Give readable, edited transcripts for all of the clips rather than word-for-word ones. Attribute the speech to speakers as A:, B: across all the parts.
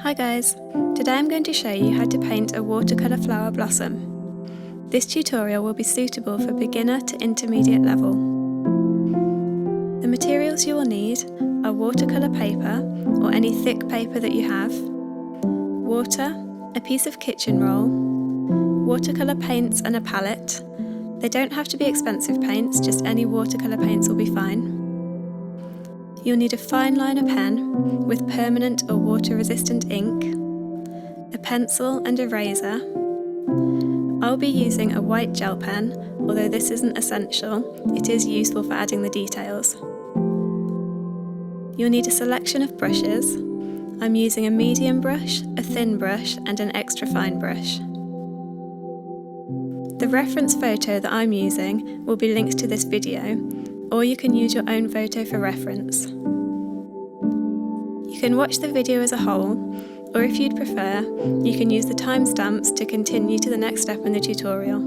A: Hi guys, today I'm going to show you how to paint a watercolour flower blossom. This tutorial will be suitable for beginner to intermediate level. The materials you will need are watercolour paper or any thick paper that you have, water, a piece of kitchen roll, watercolour paints and a palette. They don't have to be expensive paints, just any watercolour paints will be fine. You'll need a Fineliner pen with permanent or water-resistant ink, a pencil and a razor. I'll be using a white gel pen, although this isn't essential, it is useful for adding the details. You'll need a selection of brushes. I'm using a medium brush, a thin brush and an extra fine brush. The reference photo that I'm using will be linked to this video, or you can use your own photo for reference. You can watch the video as a whole, or if you'd prefer, you can use the timestamps to continue to the next step in the tutorial.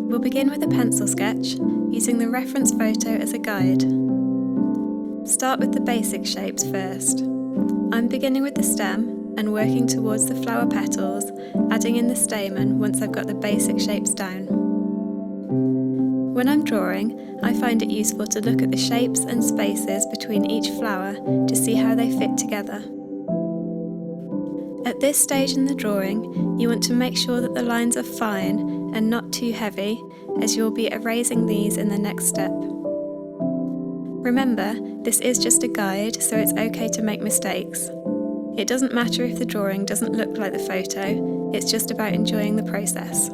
A: We'll begin with a pencil sketch, using the reference photo as a guide. Start with the basic shapes first. I'm beginning with the stem and working towards the flower petals, adding in the stamen once I've got the basic shapes down. When I'm drawing, I find it useful to look at the shapes and spaces between each flower to see how they fit together. At this stage in the drawing, you want to make sure that the lines are fine and not too heavy, as you'll be erasing these in the next step. Remember, this is just a guide, so it's okay to make mistakes. It doesn't matter if the drawing doesn't look like the photo, it's just about enjoying the process.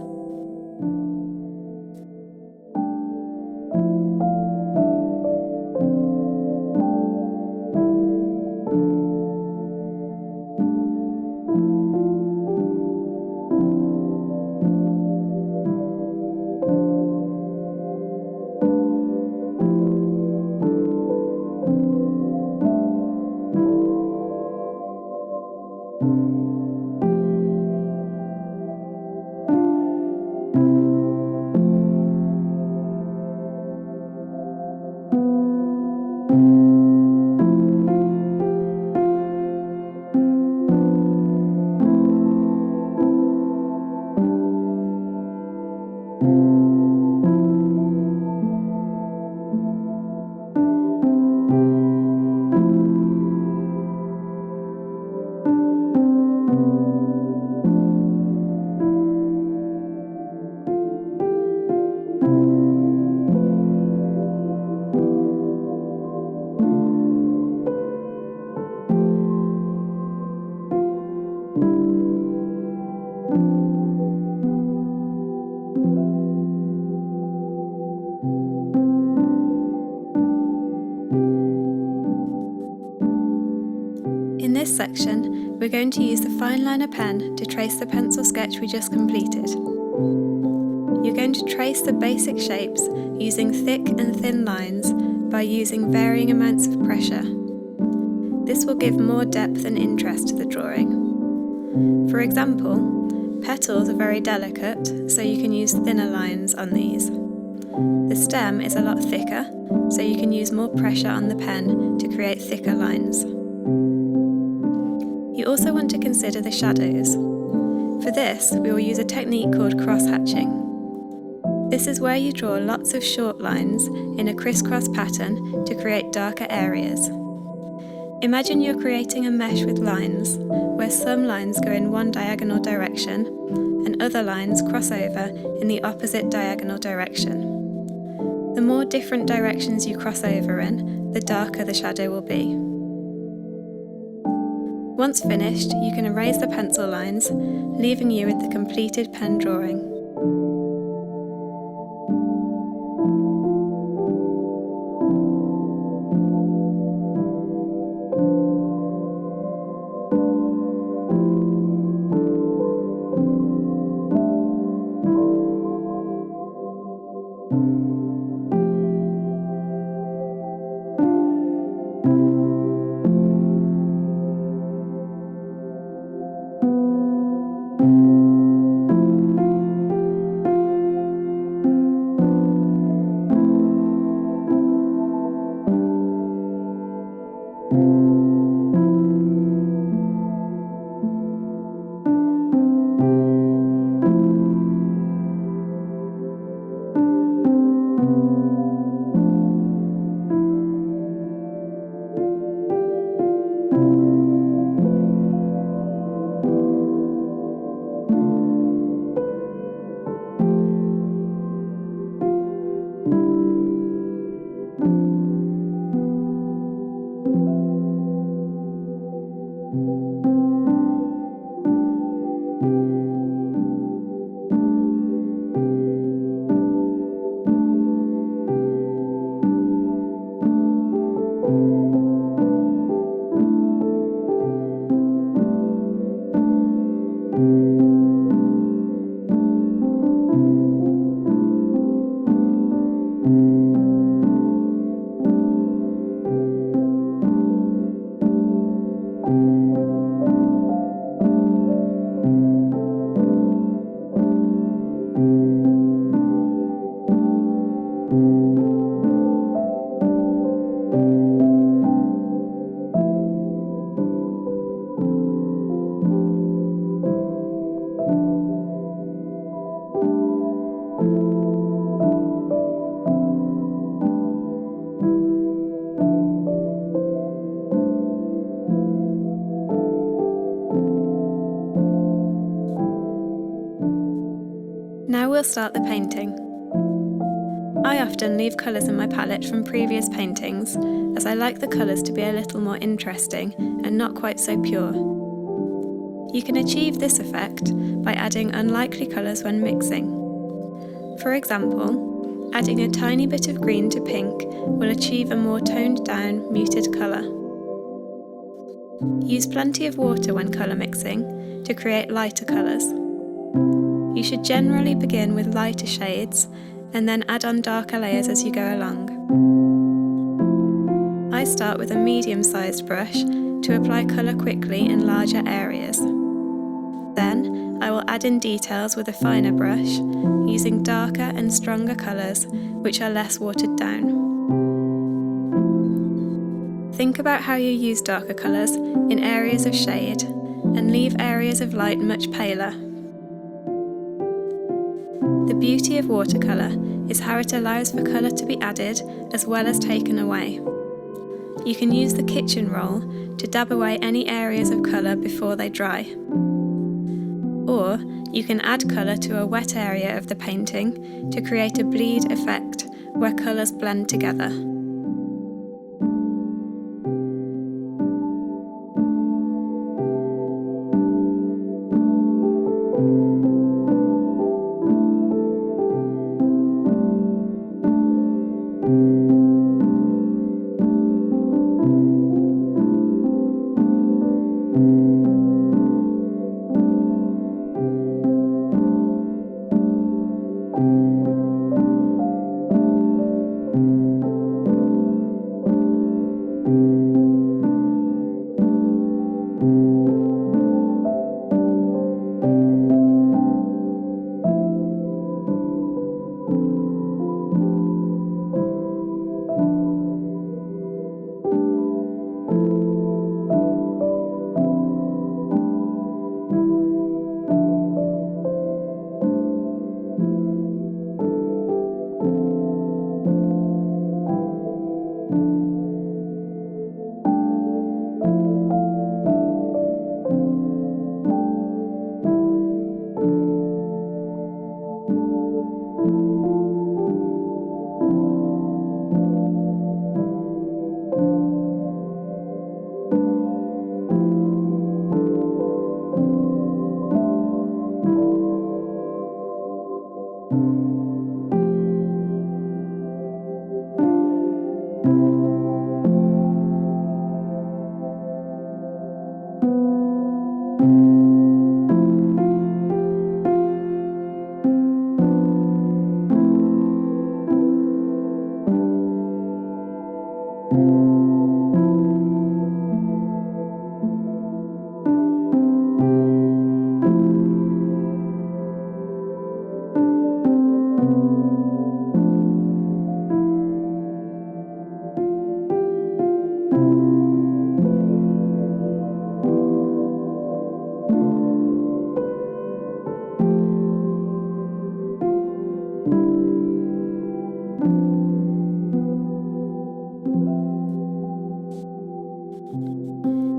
A: In this section, we're going to use the Fineliner pen to trace the pencil sketch we just completed. You're going to trace the basic shapes using thick and thin lines by using varying amounts of pressure. This will give more depth and interest to the drawing. For example, petals are very delicate, so you can use thinner lines on these. The stem is a lot thicker, so you can use more pressure on the pen to create thicker lines. You also want to consider the shadows. For this, we will use a technique called cross-hatching. This is where you draw lots of short lines in a crisscross pattern to create darker areas. Imagine you're creating a mesh with lines, where some lines go in one diagonal direction and other lines cross over in the opposite diagonal direction. The more different directions you cross over in, the darker the shadow will be. Once finished, you can erase the pencil lines, leaving you with the completed pen drawing. Now we'll start the painting. I often leave colours in my palette from previous paintings, as I like the colours to be a little more interesting and not quite so pure. You can achieve this effect by adding unlikely colours when mixing. For example, adding a tiny bit of green to pink will achieve a more toned down, muted colour. Use plenty of water when colour mixing to create lighter colours. You should generally begin with lighter shades and then add on darker layers as you go along. I start with a medium-sized brush to apply colour quickly in larger areas. Then I will add in details with a finer brush, using darker and stronger colours which are less watered down. Think about how you use darker colours in areas of shade and leave areas of light much paler. The beauty of watercolour is how it allows for colour to be added as well as taken away. You can use the kitchen roll to dab away any areas of colour before they dry. Or you can add colour to a wet area of the painting to create a bleed effect where colours blend together.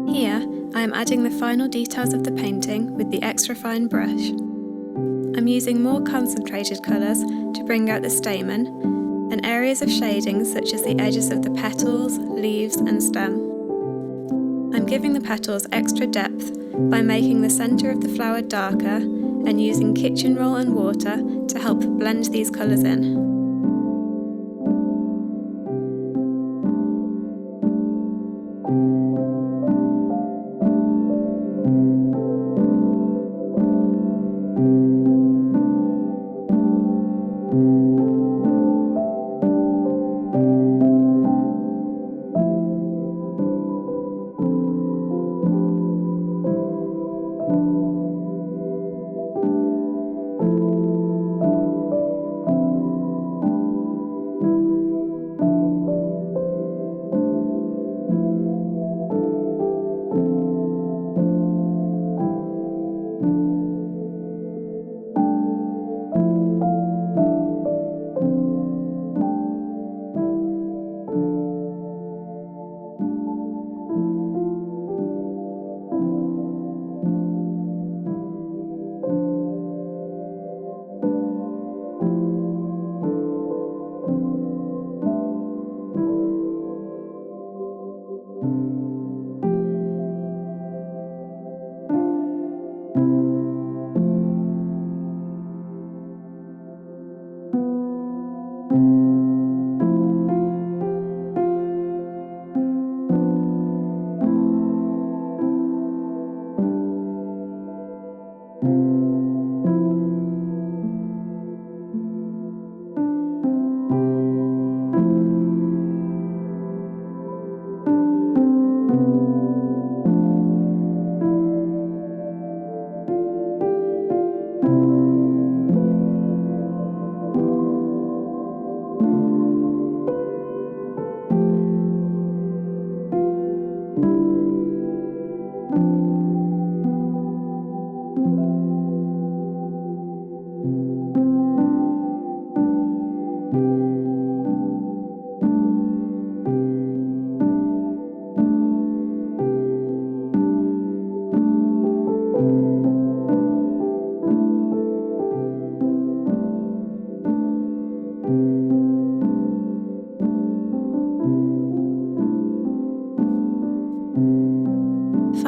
A: Here, I am adding the final details of the painting with the extra fine brush. I'm using more concentrated colours to bring out the stamen, and areas of shading such as the edges of the petals, leaves and stem. I'm giving the petals extra depth by making the centre of the flower darker and using kitchen roll and water to help blend these colours in.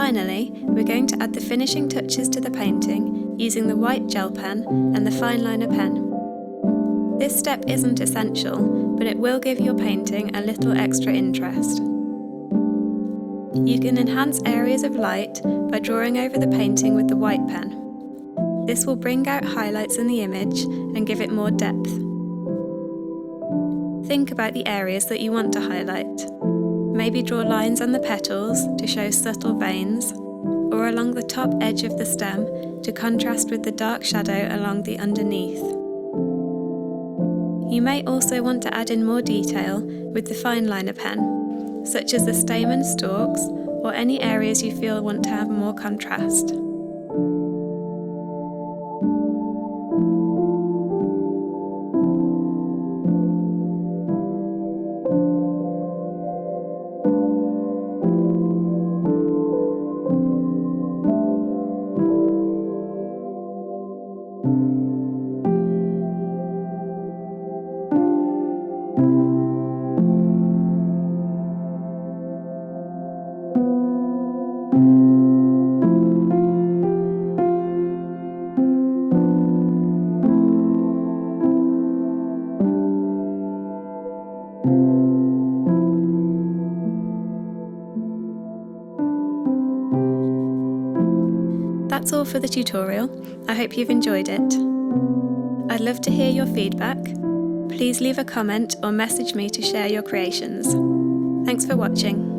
A: Finally, we're going to add the finishing touches to the painting using the white gel pen and the Fineliner pen. This step isn't essential, but it will give your painting a little extra interest. You can enhance areas of light by drawing over the painting with the white pen. This will bring out highlights in the image and give it more depth. Think about the areas that you want to highlight. Maybe draw lines on the petals to show subtle veins, or along the top edge of the stem to contrast with the dark shadow along the underneath. You may also want to add in more detail with the Fineliner pen, such as the stamen stalks or any areas you feel want to have more contrast. That's all for the tutorial. I hope you've enjoyed it. I'd love to hear your feedback. Please leave a comment or message me to share your creations. Thanks for watching.